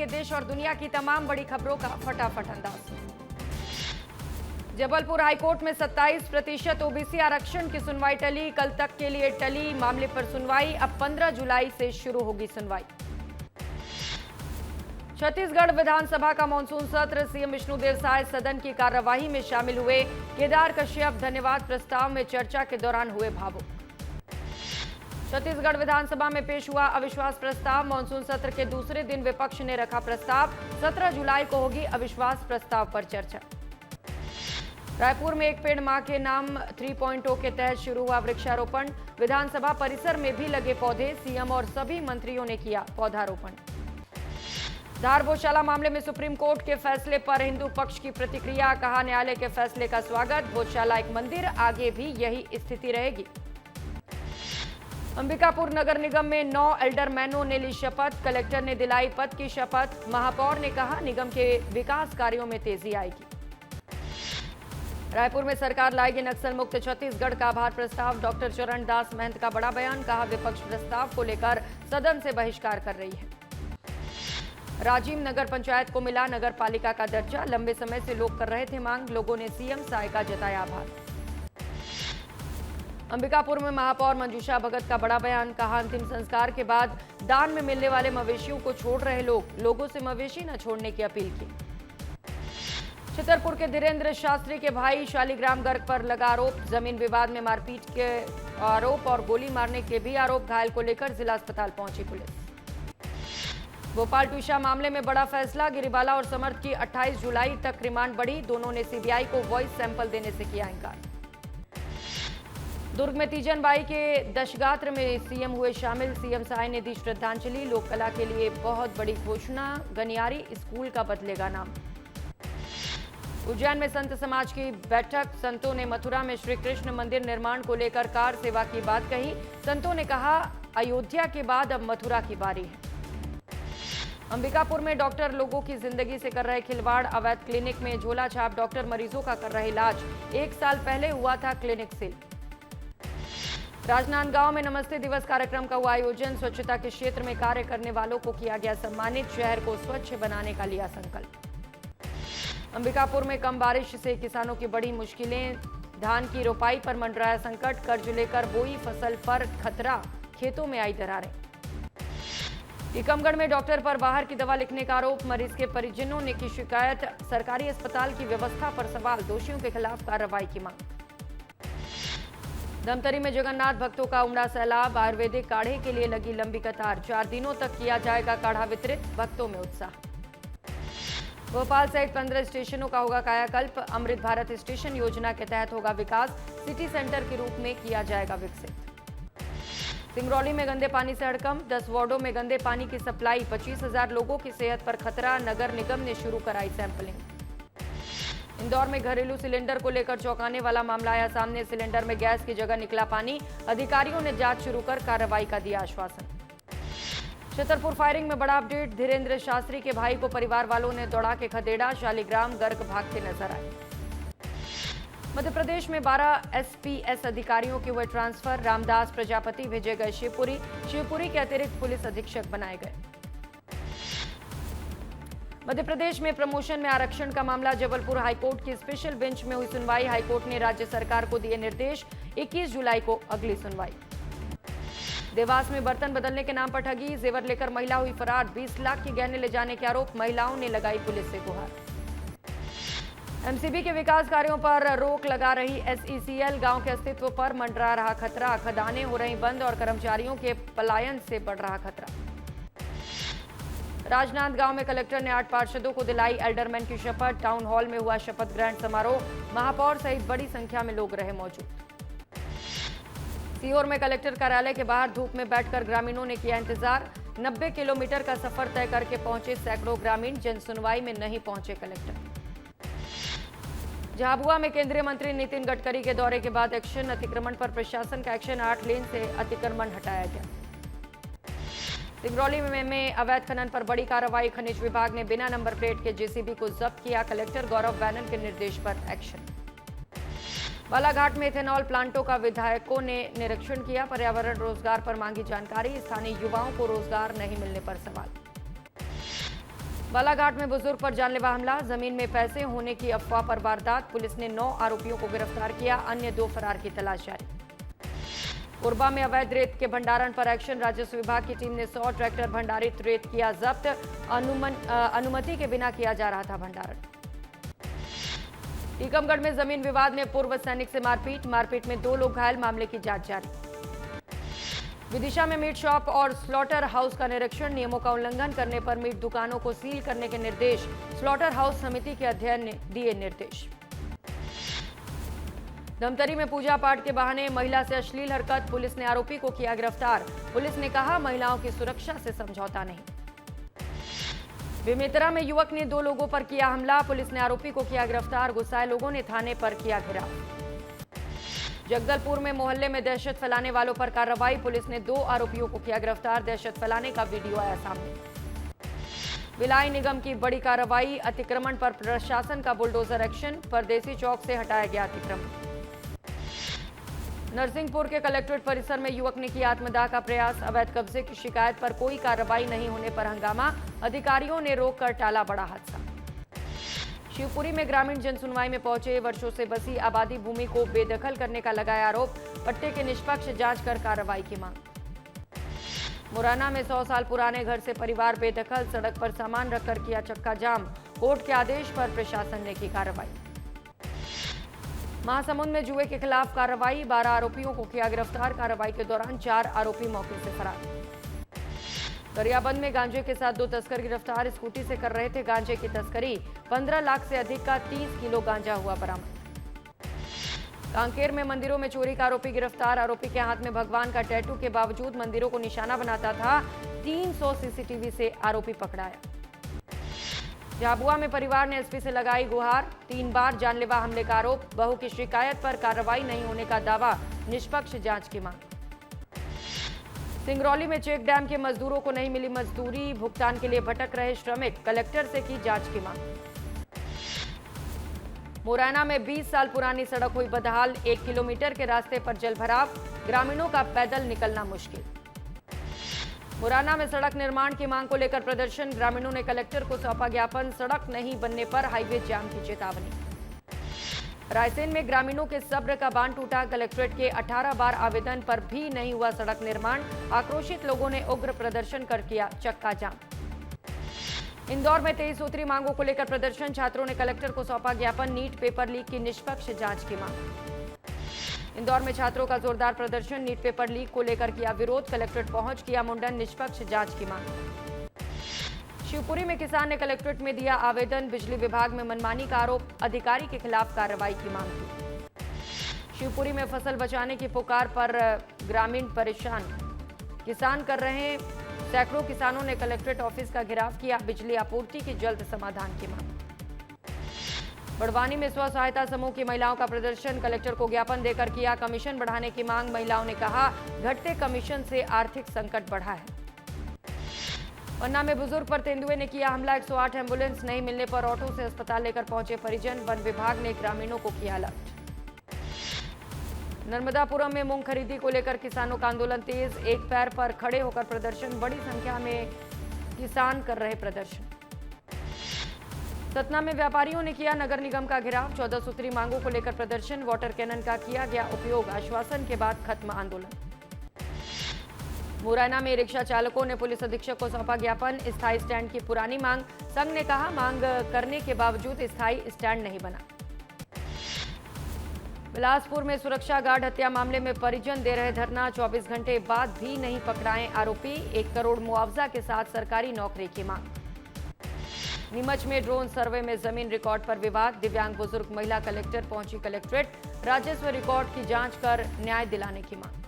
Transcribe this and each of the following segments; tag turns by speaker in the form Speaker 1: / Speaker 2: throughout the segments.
Speaker 1: जानेंगे देश और दुनिया की तमाम बड़ी खबरों का फटाफट अंदाज। जबलपुर हाईकोर्ट में 27% ओबीसी आरक्षण की सुनवाई टली, कल तक के लिए टली मामले पर सुनवाई। अब 15 जुलाई से शुरू होगी सुनवाई। छत्तीसगढ़ विधानसभा का मानसून सत्र, सीएम विष्णुदेव साय सदन की कार्यवाही में शामिल हुए। केदार कश्यप धन्यवाद प्रस्ताव में चर्चा के दौरान हुए भावुक। छत्तीसगढ़ विधानसभा में पेश हुआ अविश्वास प्रस्ताव, मानसून सत्र के दूसरे दिन विपक्ष ने रखा प्रस्ताव। 17 जुलाई को होगी अविश्वास प्रस्ताव पर चर्चा। रायपुर में एक पेड़ मां के नाम 3.0 के तहत शुरू हुआ वृक्षारोपण, विधानसभा परिसर में भी लगे पौधे, सीएम और सभी मंत्रियों ने किया पौधारोपण। धार गौशाला मामले में सुप्रीम कोर्ट के फैसले पर हिंदू पक्ष की प्रतिक्रिया, कहा न्यायालय के फैसले का स्वागत, गौशाला एक मंदिर, आगे भी यही स्थिति रहेगी। अंबिकापुर नगर निगम में 9 एल्डरमैनों ने ली शपथ, कलेक्टर ने दिलाई पद की शपथ। महापौर ने कहा निगम के विकास कार्यों में तेजी आएगी। रायपुर में सरकार लाएगी नक्सल मुक्त छत्तीसगढ़ का आभार प्रस्ताव, डॉक्टर चरण दास महंत का बड़ा बयान, कहा विपक्ष प्रस्ताव को लेकर सदन से बहिष्कार कर रही है। राजीव नगर पंचायत को मिला नगर पालिका का दर्जा, लंबे समय से लोग कर रहे थे मांग, लोगों ने सीएम साय का जताया आभार। अंबिकापुर में महापौर मंजूषा भगत का बड़ा बयान, कहा अंतिम संस्कार के बाद दान में मिलने वाले मवेशियों को छोड़ रहे लोगों से मवेशी न छोड़ने की अपील की। छतरपुर के धीरेन्द्र शास्त्री के भाई शालिग्राम गर्ग पर लगा आरोप, जमीन विवाद में मारपीट के आरोप और गोली मारने के भी आरोप, घायल को लेकर जिला अस्पताल पहुंची पुलिस। भोपाल ट्यूशा मामले में बड़ा फैसला, गिरिबाला और समर्थ की 28 जुलाई तक रिमांड बढ़ी, दोनों ने सीबीआई को वॉइस सैंपल देने से किया इनकार। दुर्ग में तीजन बाई के दशगात्र में सीएम हुए शामिल, सीएम साय ने दी श्रद्धांजलि, लोक कला के लिए बहुत बड़ी घोषणा, गनियारी स्कूल का बदलेगा नाम। उज्जैन में संत समाज की बैठक, संतों ने मथुरा में श्री कृष्ण मंदिर निर्माण को लेकर कार सेवा की बात कही, संतों ने कहा अयोध्या के बाद अब मथुरा की बारी है। अंबिकापुर में डॉक्टर लोगों की जिंदगी से कर रहे खिलवाड़, अवैध क्लिनिक में झोला छाप डॉक्टर मरीजों का कर रहे इलाज, 1 साल पहले हुआ था क्लिनिक सील। राजनांदगांव में नमस्ते दिवस कार्यक्रम का हुआ आयोजन, स्वच्छता के क्षेत्र में कार्य करने वालों को किया गया सम्मानित, शहर को स्वच्छ बनाने का लिया संकल्प। अंबिकापुर में कम बारिश से किसानों की बड़ी मुश्किलें, धान की रोपाई पर मंडराया संकट, कर्ज लेकर बोई फसल पर खतरा, खेतों में आई दरारें। टीकमगढ़ में डॉक्टर पर बाहर की दवा लिखने का आरोप, मरीज के परिजनों ने की शिकायत, सरकारी अस्पताल की व्यवस्था पर सवाल, दोषियों के खिलाफ कार्रवाई की मांग। धमतरी में जगन्नाथ भक्तों का उमड़ा सैलाब, आयुर्वेदिक काढ़े के लिए लगी लंबी कतार, 4 दिनों तक किया जाएगा काढ़ा वितरित, भक्तों में उत्साह। भोपाल सहित 15 स्टेशनों का होगा कायाकल्प, अमृत भारत स्टेशन योजना के तहत होगा विकास, सिटी सेंटर के रूप में किया जाएगा विकसित। सिंगरौली में गंदे पानी से हड़कंप, 10 वार्डों में गंदे पानी की सप्लाई, 25,000 लोगों की सेहत पर खतरा, नगर निगम ने शुरू कराई सैंपलिंग। इंदौर में घरेलू सिलेंडर को लेकर चौंकाने वाला मामला आया सामने, सिलेंडर में गैस की जगह निकला पानी, अधिकारियों ने जांच शुरू कर कार्रवाई का दिया आश्वासन। छतरपुर फायरिंग में बड़ा अपडेट, धीरेन्द्र शास्त्री के भाई को परिवार वालों ने दौड़ा के खदेड़ा, शालिग्राम गर्ग भागते नजर आए। मध्य प्रदेश में 12 एसपीएस अधिकारियों के हुए ट्रांसफर, रामदास प्रजापति भेजे गए शिवपुरी के अतिरिक्त पुलिस अधीक्षक बनाए गए। मध्य प्रदेश में प्रमोशन में आरक्षण का मामला, जबलपुर हाईकोर्ट की स्पेशल बेंच में हुई सुनवाई, हाईकोर्ट ने राज्य सरकार को दिए निर्देश, 21 जुलाई को अगली सुनवाई। देवास में बर्तन बदलने के नाम पर ठगी, जेवर लेकर महिला हुई फरार, 20 लाख के गहने ले जाने के आरोप, महिलाओं ने लगाई पुलिस से गुहार। एमसीबी के विकास कार्यों पर रोक लगा रही एसईसीएल, गांव के अस्तित्व पर मंडरा रहा खतरा, खदानें हो रही बंद और कर्मचारियों के पलायन से बढ़ रहा खतरा। राजनांदगांव में कलेक्टर ने 8 पार्षदों को दिलाई एल्डरमैन की शपथ, टाउन हॉल में हुआ शपथ ग्रहण समारोह, महापौर सहित बड़ी संख्या में लोग रहे मौजूद। सीहोर में कलेक्टर कार्यालय के बाहर धूप में बैठकर ग्रामीणों ने किया इंतजार, 90 किलोमीटर का सफर तय करके पहुंचे सैकड़ों ग्रामीण, जनसुनवाई में नहीं पहुंचे कलेक्टर। झाबुआ में केंद्रीय मंत्री नितिन गडकरी के दौरे के बाद एक्शन, अतिक्रमण पर प्रशासन का एक्शन, 8 लेन से अतिक्रमण हटाया गया। सिंगरौली में अवैध खनन पर बड़ी कार्रवाई, खनिज विभाग ने बिना नंबर प्लेट के जेसीबी को जब्त किया, कलेक्टर गौरव बैनल के निर्देश पर एक्शन। बालाघाट में इथेनॉल प्लांटों का विधायकों ने निरीक्षण किया, पर्यावरण रोजगार पर मांगी जानकारी, स्थानीय युवाओं को रोजगार नहीं मिलने पर सवाल। बालाघाट में बुजुर्ग पर जानलेवा हमला, जमीन में पैसे होने की अफवाह पर वारदात। पुलिस ने 9 आरोपियों को गिरफ्तार किया, अन्य 2 फरार की तलाश जारी। कोरबा में अवैध रेत के भंडारण पर एक्शन, राजस्व विभाग की टीम ने 100 ट्रैक्टर भंडारित रेत किया जब्त। अनुमति के बिना किया जा रहा था भंडारण। टीकमगढ़ में जमीन विवाद में पूर्व सैनिक से मारपीट में 2 लोग घायल, मामले की जांच जारी। विदिशा में मीट शॉप और स्लॉटर हाउस का निरीक्षण, नियमों का उल्लंघन करने पर मीट दुकानों को सील करने के निर्देश। स्लॉटर हाउस समिति के अध्ययन ने दिए निर्देश। धमतरी में पूजा पाठ के बहाने महिला से अश्लील हरकत, पुलिस ने आरोपी को किया गिरफ्तार। पुलिस ने कहा महिलाओं की सुरक्षा से समझौता नहीं। बेमेतरा में युवक ने 2 लोगों पर किया हमला, पुलिस ने आरोपी को किया गिरफ्तार। गुस्साए लोगों ने थाने पर किया घेराव। जगदलपुर में मोहल्ले में दहशत फैलाने वालों पर कार्रवाई, पुलिस ने 2 आरोपियों को किया गिरफ्तार। दहशत फैलाने का वीडियो आया सामने। भिलाई निगम की बड़ी कार्रवाई, अतिक्रमण पर प्रशासन का बुलडोजर एक्शन, परदेसी चौक से हटाया गया अतिक्रमण। नरसिंहपुर के कलेक्ट्रेट परिसर में युवक ने किया आत्मदाह का प्रयास, अवैध कब्जे की शिकायत पर कोई कार्रवाई नहीं होने पर हंगामा, अधिकारियों ने रोककर टाला बड़ा हादसा। शिवपुरी में ग्रामीण जनसुनवाई में पहुंचे, वर्षों से बसी आबादी भूमि को बेदखल करने का लगाया आरोप, पट्टे की निष्पक्ष जांच कर कार्रवाई की मांग। मुरैना में 100 साल पुराने घर से परिवार बेदखल, सड़क पर सामान रखकर किया चक्का जाम, कोर्ट के आदेश पर प्रशासन ने की कार्रवाई। महासमुंद में जुए के खिलाफ कार्रवाई, 12 आरोपियों को किया गिरफ्तार। कार्रवाई के दौरान 4 आरोपी मौके से फरार। गरियाबंद में गांजे के साथ 2 तस्कर गिरफ्तार, स्कूटी से कर रहे थे गांजे की तस्करी। 15 लाख से अधिक का 30 किलो गांजा हुआ बरामद। कांकेर में मंदिरों में चोरी का आरोपी गिरफ्तार, आरोपी के हाथ में भगवान का टैटू के बावजूद मंदिरों को निशाना बनाता था। 300 सीसीटीवी से आरोपी पकड़ाया। झाबुआ में परिवार ने एसपी से लगाई गुहार, 3 बार जानलेवा हमले का आरोप, बहू की शिकायत पर कार्रवाई नहीं होने का दावा, निष्पक्ष जांच की मांग। सिंगरौली में चेक डैम के मजदूरों को नहीं मिली मजदूरी, भुगतान के लिए भटक रहे श्रमिक, कलेक्टर से की जांच की मांग। मुरैना में 20 साल पुरानी सड़क हुई बदहाल, 1 किलोमीटर के रास्ते पर जलभराव, ग्रामीणों का पैदल निकलना मुश्किल। मुरैना में सड़क निर्माण की मांग को लेकर प्रदर्शन, ग्रामीणों ने कलेक्टर को सौंपा ज्ञापन, सड़क नहीं बनने पर हाईवे जाम की चेतावनी। रायसेन में ग्रामीणों के सब्र का बांध टूटा, कलेक्ट्रेट के 18 बार आवेदन पर भी नहीं हुआ सड़क निर्माण, आक्रोशित लोगों ने उग्र प्रदर्शन कर किया चक्का जाम। इंदौर में 23 सूत्री मांगों को लेकर प्रदर्शन, छात्रों ने कलेक्टर को सौंपा ज्ञापन, नीट पेपर लीक की निष्पक्ष जांच की मांग। इंदौर में छात्रों का जोरदार प्रदर्शन, नीट पेपर लीक को लेकर किया विरोध, कलेक्ट्रेट पहुंच किया मुंडन, निष्पक्ष जांच की मांग। शिवपुरी में किसान ने कलेक्ट्रेट में दिया आवेदन, बिजली विभाग में मनमानी का आरोप, अधिकारी के खिलाफ कार्रवाई की मांग की। शिवपुरी में फसल बचाने की पुकार पर ग्रामीण परेशान, किसान कर रहे हैं, सैकड़ों किसानों ने कलेक्ट्रेट ऑफिस का घेराव किया, बिजली आपूर्ति की जल्द समाधान की मांग। बड़वानी में स्व सहायता समूह की महिलाओं का प्रदर्शन, कलेक्टर को ज्ञापन देकर किया कमीशन बढ़ाने की मांग, महिलाओं ने कहा घटते कमीशन से आर्थिक संकट बढ़ा है। पन्ना में बुजुर्ग पर तेंदुए ने किया हमला, 108 एम्बुलेंस नहीं मिलने पर ऑटो से अस्पताल लेकर पहुंचे परिजन, वन विभाग ने ग्रामीणों को किया अलर्ट। नर्मदापुरम में मूंग खरीदी को लेकर किसानों का आंदोलन तेज, एक पैर पर खड़े होकर प्रदर्शन, बड़ी संख्या में किसान कर रहे प्रदर्शन। सतना में व्यापारियों ने किया नगर निगम का घेराव, 14 सूत्री मांगों को लेकर प्रदर्शन, वाटर कैनन का किया गया उपयोग, आश्वासन के बाद खत्म आंदोलन। मुरैना में रिक्शा चालकों ने पुलिस अधीक्षक को सौंपा ज्ञापन, स्थायी स्टैंड की पुरानी मांग, संघ ने कहा मांग करने के बावजूद स्थायी स्टैंड नहीं बना। बिलासपुर में सुरक्षा गार्ड हत्या मामले में परिजन दे रहे धरना, 24 घंटे बाद भी नहीं पकड़ाए आरोपी, 1 करोड़ मुआवजा के साथ सरकारी नौकरी की मांग। नीमच में ड्रोन सर्वे में जमीन रिकॉर्ड पर विवाद, दिव्यांग बुजुर्ग महिला कलेक्टर पहुंची कलेक्ट्रेट, राजस्व रिकॉर्ड की जांच कर न्याय दिलाने की मांग।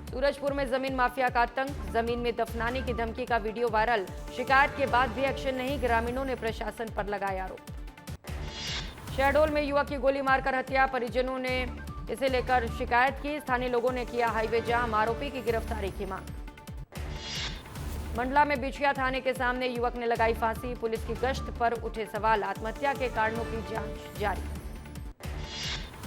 Speaker 1: सूरजपुर में जमीन माफिया का आतंक, जमीन में दफनाने की धमकी का वीडियो वायरल, शिकायत के बाद भी एक्शन नहीं, ग्रामीणों ने प्रशासन पर लगाया आरोप। शहडोल में युवक की गोली मारकर हत्या, परिजनों ने इसे लेकर शिकायत की, स्थानीय लोगों ने किया हाईवे जाम, आरोपी की गिरफ्तारी की मांग। मंडला में बिछिया थाने के सामने युवक ने लगाई फांसी, पुलिस की गश्त पर उठे सवाल, आत्महत्या के कारणों की जांच जारी।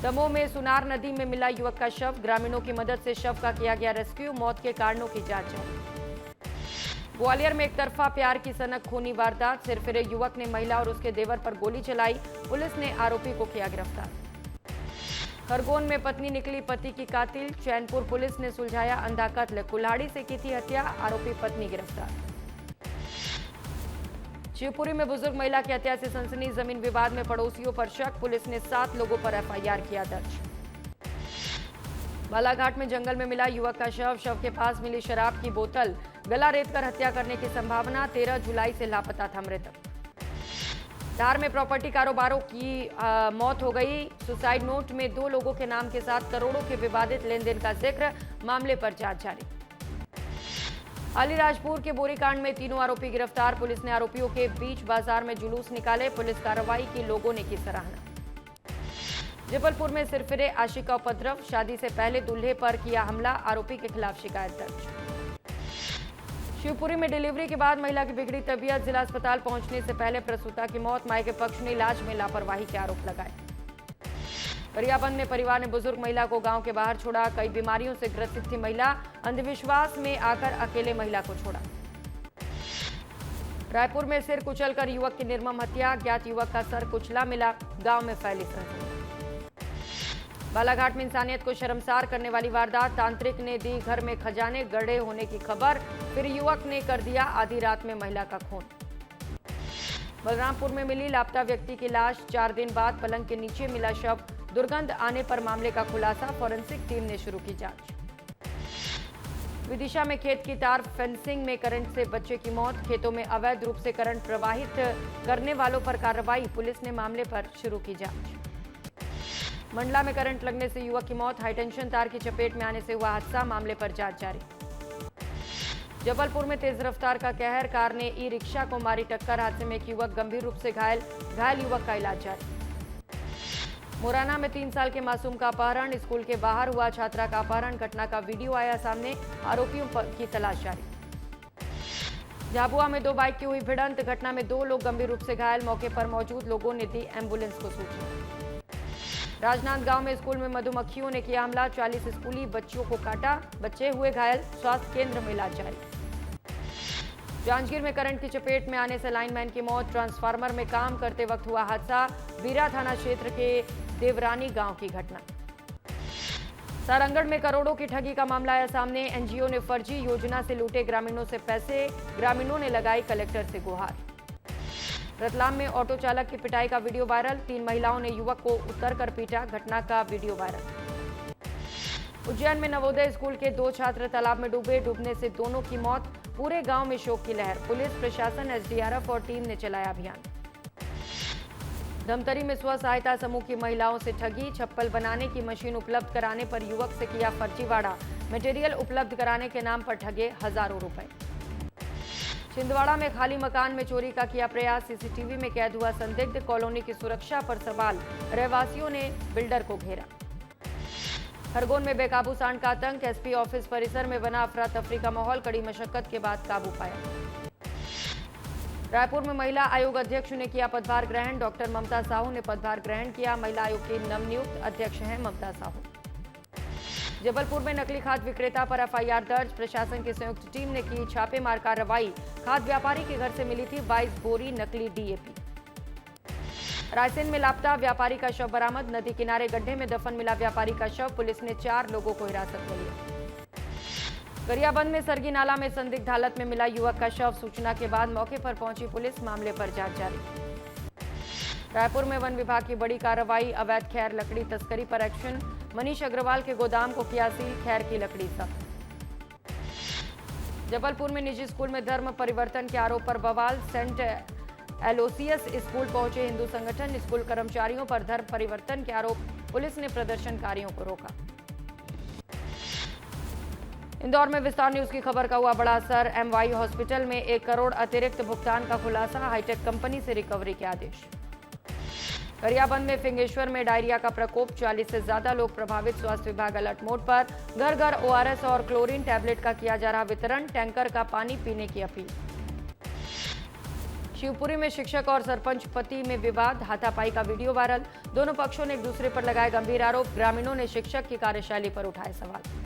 Speaker 1: दमोह में सुनार नदी में मिला युवक का शव, ग्रामीणों की मदद से शव का किया गया रेस्क्यू, मौत के कारणों की जांच जारी। ग्वालियर में एक तरफा प्यार की सनक खूनी वारदात, सिरफिरे युवक ने महिला और उसके देवर पर गोली चलाई, पुलिस ने आरोपी को किया गिरफ्तार। खरगोन में पत्नी निकली पति की कातिल, चैनपुर पुलिस ने सुलझाया अंधा कत्ल, कुल्हाड़ी से की थी हत्या, आरोपी पत्नी गिरफ्तार। शिवपुरी में बुजुर्ग महिला की हत्या से सनसनी, जमीन विवाद में पड़ोसियों पर शक, पुलिस ने 7 लोगों पर एफआईआर किया दर्ज। बालाघाट में जंगल में मिला युवक का शव के पास मिली शराब की बोतल, गला रेतकर हत्या करने की संभावना, 13 जुलाई से लापता था मृतक। धार में प्रॉपर्टी कारोबारों की मौत हो गई, सुसाइड नोट में 2 लोगों के नाम के साथ करोड़ों के विवादित लेनदेन का जिक्र, मामले पर जांच जारी। अलीराजपुर के बोरीकांड में 3 आरोपी गिरफ्तार, पुलिस ने आरोपियों के बीच बाजार में जुलूस निकाले, पुलिस कार्रवाई की लोगों ने की सराहना। जबलपुर में सिरफिरे आशिक का उपद्रव, शादी से पहले दूल्हे पर किया हमला, आरोपी के खिलाफ शिकायत दर्ज। शिवपुरी में डिलीवरी के बाद महिला की बिगड़ी तबीयत, जिला अस्पताल पहुंचने से पहले प्रसूता की मौत, मां के पक्ष ने इलाज में लापरवाही के आरोप लगाए। गरियाबंद में परिवार ने बुजुर्ग महिला को गांव के बाहर छोड़ा, कई बीमारियों से ग्रसित थी महिला, अंधविश्वास में आकर अकेले महिला को छोड़ा। रायपुर में सिर कुचलकर युवक की निर्मम हत्या, ज्ञात युवक का सर कुचला मिला, गांव में फैली सनसनी। बालाघाट में इंसानियत को शर्मसार करने वाली वारदात, तांत्रिक ने दी घर में खजाने गड़े होने की खबर, फिर युवक ने कर दिया आधी रात में महिला का खून। बलरामपुर में मिली लापता व्यक्ति की लाश, 4 दिन बाद पलंग के नीचे मिला शव, दुर्गंध आने पर मामले का खुलासा, फॉरेंसिक टीम ने शुरू की जांच। विदिशा में खेत की तार फेंसिंग में करंट से बच्चे की मौत, खेतों में अवैध रूप से करंट प्रवाहित करने वालों पर कार्रवाई, पुलिस ने मामले पर शुरू की जांच। मंडला में करंट लगने से युवक की मौत, हाईटेंशन तार की चपेट में आने से हुआ हादसा, मामले पर जांच जारी। जबलपुर में तेज रफ्तार का कहर, कार ने ई रिक्शा को मारी टक्कर, हादसे में एक युवक गंभीर रूप से घायल युवक का इलाज जारी। मुरैना में 3 साल के मासूम का अपहरण, स्कूल के बाहर हुआ छात्रा का अपहरण, घटना का वीडियो आया सामने, आरोपियों की तलाश जारी। झाबुआ में 2 बाइक की हुई भिड़ंत, घटना में 2 लोग गंभीर रूप से घायल, मौके पर मौजूद लोगों ने दी एम्बुलेंस को सूचना। राजनांदगांव में स्कूल में मधुमक्खियों ने किया हमला, 40 स्कूली बच्चों को काटा, बच्चे हुए घायल, स्वास्थ्य केंद्र में इलाज जारी। जांजगीर में करंट की चपेट में आने से लाइनमैन की मौत, ट्रांसफार्मर में काम करते वक्त हुआ हादसा, बीरा थाना क्षेत्र के देवरानी गांव की घटना। सारंगढ़ में करोड़ों की ठगी का मामला आया सामने, एनजीओ ने फर्जी योजना से लूटे ग्रामीणों से पैसे, ग्रामीणों ने लगाई कलेक्टर से गुहार। रतलाम में ऑटो चालक की पिटाई का वीडियो वायरल, 3 महिलाओं ने युवक को उतरकर पीटा, घटना का वीडियो वायरल। उज्जैन में नवोदय स्कूल के 2 छात्र तालाब में डूबने से दोनों की मौत, पूरे गांव में शोक की लहर, पुलिस प्रशासन एसडीआरएफ और टीम ने चलाया अभियान। धमतरी में स्व सहायता समूह की महिलाओं से ठगी, चप्पल बनाने की मशीन उपलब्ध कराने पर युवक से किया फर्जीवाड़ा, मटेरियल उपलब्ध कराने के नाम पर ठगे हजारों रुपए। छिंदवाड़ा में खाली मकान में चोरी का किया प्रयास, सीसीटीवी में कैद हुआ संदिग्ध, कॉलोनी की सुरक्षा पर सवाल, रहवासियों ने बिल्डर को घेरा। खरगोन में बेकाबू सांड का आतंक, एसपी ऑफिस परिसर में बना अफरा तफरी का माहौल, कड़ी मशक्कत के बाद काबू पाया। रायपुर में महिला आयोग अध्यक्ष ने किया पदभार ग्रहण, डॉक्टर ममता साहू ने पदभार ग्रहण किया, महिला आयोग की नवनियुक्त अध्यक्ष हैं ममता साहू। जबलपुर में नकली खाद विक्रेता पर एफआईआर दर्ज, प्रशासन की संयुक्त टीम ने की छापेमार कार्रवाई, खाद व्यापारी के घर से मिली थी 22 बोरी नकली डीएपी। रायसेन में लापता व्यापारी का शव बरामद, नदी किनारे गड्ढे में दफन मिला व्यापारी का शव, पुलिस ने 4 लोगों को हिरासत में लिया। गरियाबंद में सरगी नाला में संदिग्ध हालत में मिला युवक का शव, सूचना के बाद मौके पर पहुंची पुलिस, मामले पर जांच जारी। रायपुर में वन विभाग की बड़ी कार्रवाई, अवैध खैर लकड़ी तस्करी पर एक्शन, मनीष अग्रवाल के गोदाम को किया सील, खैर की लकड़ी जब्त। जबलपुर में निजी स्कूल में धर्म परिवर्तन के आरोप पर बवाल, सेंट एलोसियस स्कूल पहुंचे हिंदू संगठन, स्कूल कर्मचारियों पर धर्म परिवर्तन के आरोप, पुलिस ने प्रदर्शनकारियों को रोका। इंदौर में विस्तार न्यूज की खबर का हुआ बड़ा असर, एमवाई हॉस्पिटल में 1 करोड़ अतिरिक्त भुगतान का खुलासा, हाईटेक कंपनी से रिकवरी के आदेश। गरियाबंद में फिंगेश्वर में डायरिया का प्रकोप, 40 से ज्यादा लोग प्रभावित, स्वास्थ्य विभाग अलर्ट मोड पर, घर घर ओआरएस और क्लोरीन टैबलेट का किया जा रहा वितरण, टैंकर का पानी पीने की अपील। शिवपुरी में शिक्षक और सरपंच पति में विवाद, हाथापाई का वीडियो वायरल, दोनों पक्षों ने एक दूसरे पर लगाए गंभीर आरोप, ग्रामीणों ने शिक्षक की कार्यशैली पर उठाए सवाल।